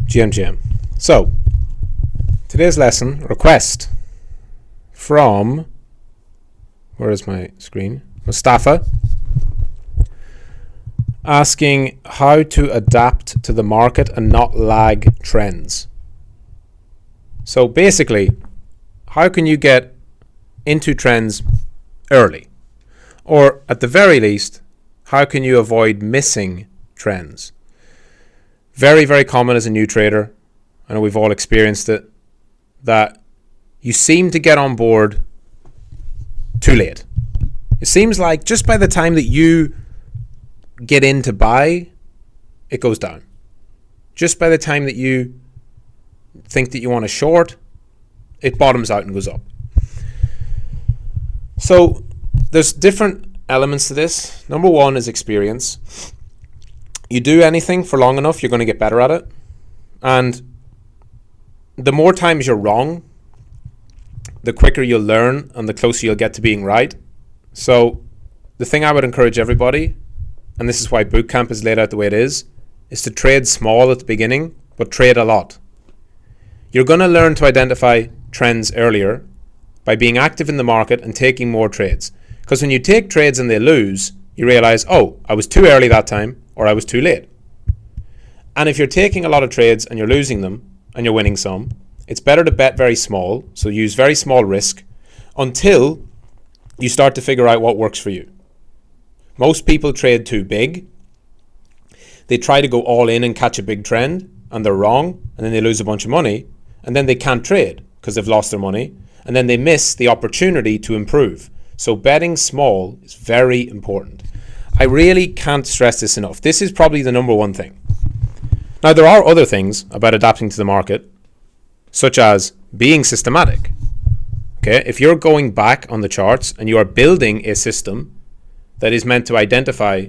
GM. So, today's lesson, request from, where is my screen? Mustafa, asking how to adapt to the market and not lag trends. So basically, how can you get into trends early? Or at the very least, how can you avoid missing trends? Very, very common as a new trader, I know we've all experienced it, that you seem to get on board too late. It seems like just by the time that you get in to buy, it goes down. Just by the time that you think that you want to short, it bottoms out and goes up. So there's different elements to this. Number one is experience. You do anything for long enough, you're going to get better at it. And the more times you're wrong, the quicker you'll learn and the closer you'll get to being right. So the thing I would encourage everybody, and this is why bootcamp is laid out the way it is to trade small at the beginning, but trade a lot. You're going to learn to identify trends earlier by being active in the market and taking more trades. Because when you take trades and they lose, you realize, oh, I was too early that time, or I was too late. And if you're taking a lot of trades and you're losing them and you're winning some, it's better to bet very small, so use very small risk until you start to figure out what works for you. Most people trade too big. They try to go all in and catch a big trend, and they're wrong, and then they lose a bunch of money, and then they can't trade because they've lost their money, and then they miss the opportunity to improve. So betting small is very important. I really can't stress this enough. This is probably the number one thing. Now, there are other things about adapting to the market, such as being systematic. Okay, if you're going back on the charts and you are building a system that is meant to identify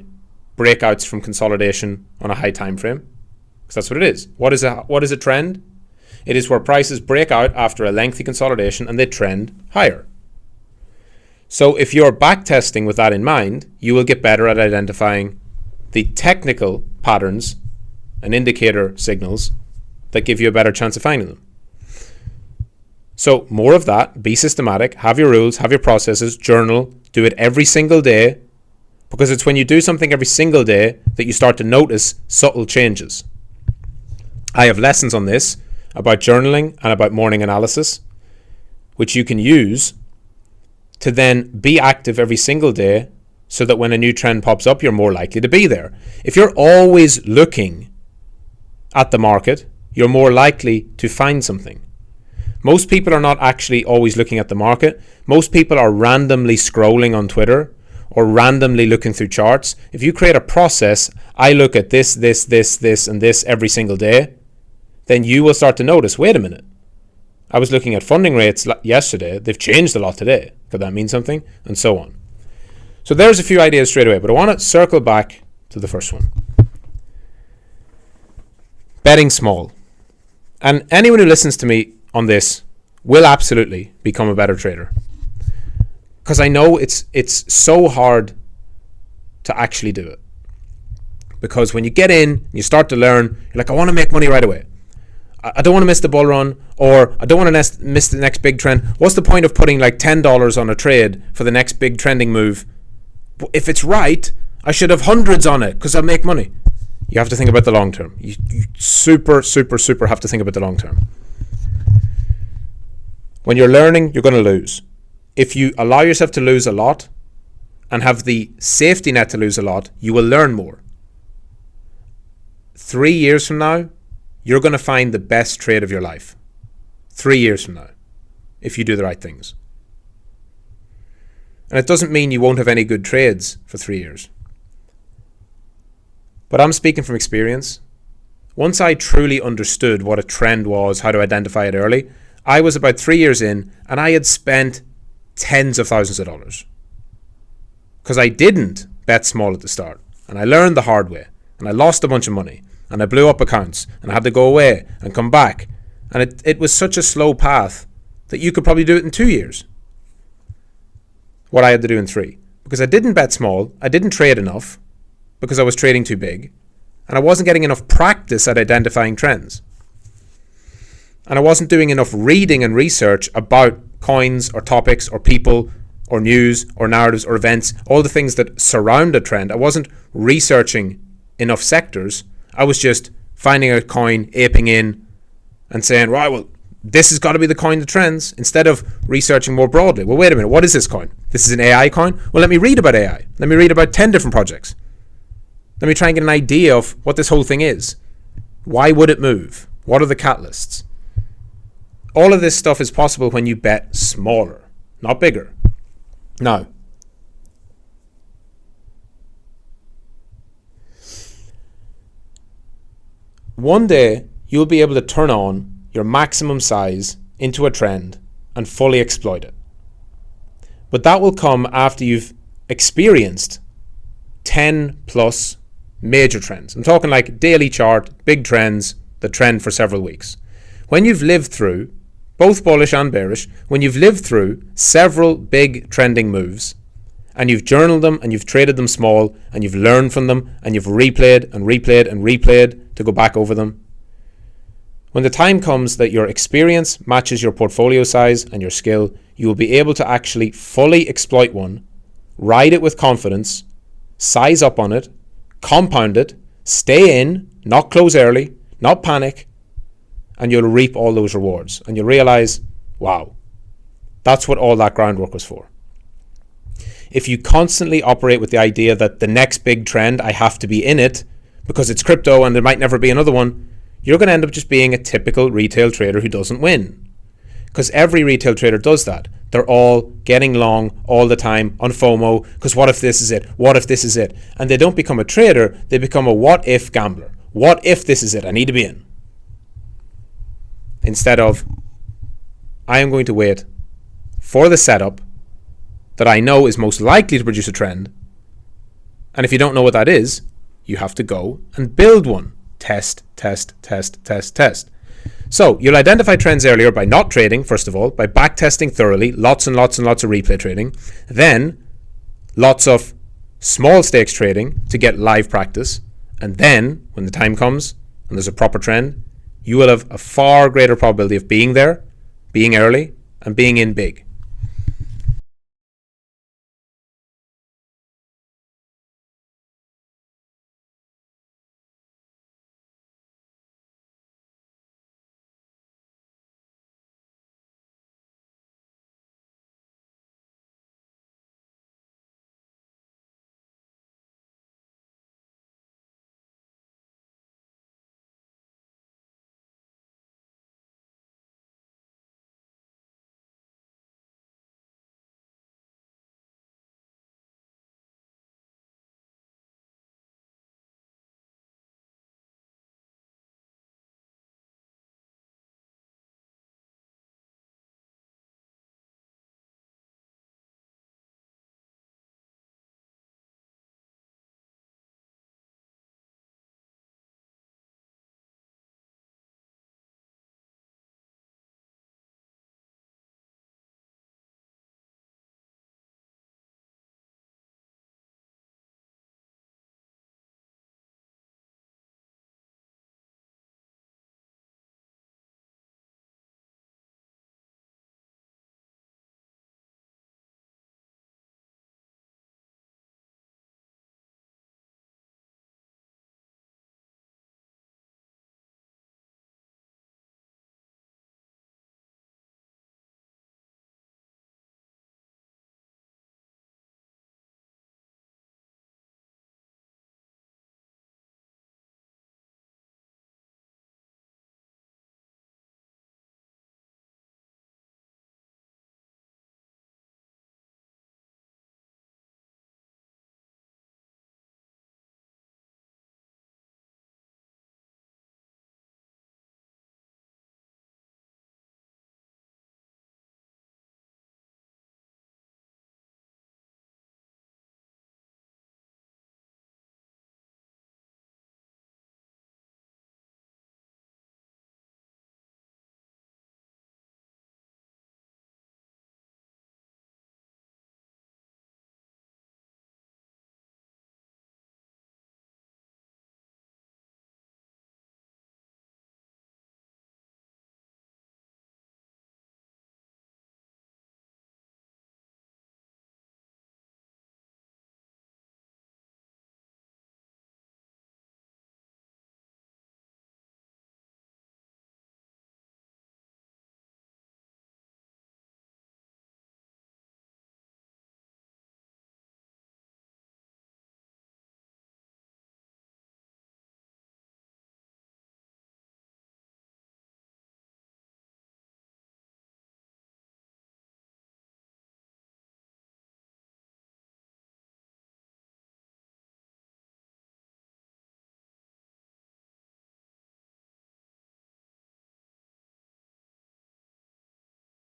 breakouts from consolidation on a high time frame, because that's what it is. What is a trend? It is where prices break out after a lengthy consolidation and they trend higher. So if you're back testing with that in mind, you will get better at identifying the technical patterns and indicator signals that give you a better chance of finding them. So more of that, be systematic, have your rules, have your processes, journal, do it every single day, because it's when you do something every single day that you start to notice subtle changes. I have lessons on this about journaling and about morning analysis, which you can use to then be active every single day so that when a new trend pops up, you're more likely to be there. If you're always looking at the market, you're more likely to find something. Most people are not actually always looking at the market. Most people are randomly scrolling on Twitter or randomly looking through charts. If you create a process, I look at this, and this every single day, then you will start to notice, wait a minute, I was looking at funding rates yesterday, they've changed a lot today. Could that mean something? And so on. So there's a few ideas straight away, but I want to circle back to the first one. Betting small. And anyone who listens to me on this will absolutely become a better trader. Because I know it's so hard to actually do it. Because when you get in, you start to learn, you're like, I want to make money right away. I don't want to miss the bull run, or I don't want to miss the next big trend. What's the point of putting like $10 on a trade for the next big trending move? If it's right, I should have hundreds on it because I'll make money. You have to think about the long term. You super have to think about the long term. When you're learning, you're going to lose. If you allow yourself to lose a lot and have the safety net to lose a lot, you will learn more. 3 years from now, you're going to find the best trade of your life. 3 years from now, if you do the right things. And it doesn't mean you won't have any good trades for 3 years. But I'm speaking from experience. Once I truly understood what a trend was, how to identify it early, I was about 3 years in and I had spent tens of thousands of dollars. Because I didn't bet small at the start. And I learned the hard way. And I lost a bunch of money. And I blew up accounts. And I had to go away and come back. And it was such a slow path that you could probably do it in 2 years. What I had to do in 3. Because I didn't bet small. I didn't trade enough. Because I was trading too big. And I wasn't getting enough practice at identifying trends. And I wasn't doing enough reading and research about coins or topics or people or news or narratives or events, all the things that surround a trend. I wasn't researching enough sectors. I was just finding a coin, aping in, and saying, right, well, this has got to be the coin that trends, instead of researching more broadly. Well, wait a minute, what is this coin? This is an AI coin? Well, let me read about AI. Let me read about 10 different projects. Let me try and get an idea of what this whole thing is. Why would it move? What are the catalysts? All of this stuff is possible when you bet smaller, not bigger. Now, one day you'll be able to turn on your maximum size into a trend and fully exploit it. But that will come after you've experienced 10 plus major trends. I'm talking like daily chart, big trends that trend for several weeks. When you've lived through, both bullish and bearish, when you've lived through several big trending moves, and you've journaled them and you've traded them small and you've learned from them and you've replayed and replayed and replayed to go back over them, when the time comes that your experience matches your portfolio size and your skill, you will be able to actually fully exploit one, ride it with confidence, size up on it, compound it, stay in, not close early, not panic, and you'll reap all those rewards. And you'll realize, wow, that's what all that groundwork was for. If you constantly operate with the idea that the next big trend, I have to be in it because it's crypto and there might never be another one, you're going to end up just being a typical retail trader who doesn't win. Because every retail trader does that. They're all getting long all the time on FOMO, because what if this is it? What if this is it? And they don't become a trader, they become a what if gambler. What if this is it? I need to be in. Instead of, I am going to wait for the setup that I know is most likely to produce a trend. And if you don't know what that is, you have to go and build one. Test, test, test, test, test. So you'll identify trends earlier by not trading, first of all, by back testing thoroughly, lots and lots and lots of replay trading. Then lots of small stakes trading to get live practice. And then when the time comes and there's a proper trend, you will have a far greater probability of being there, being early, and being in big.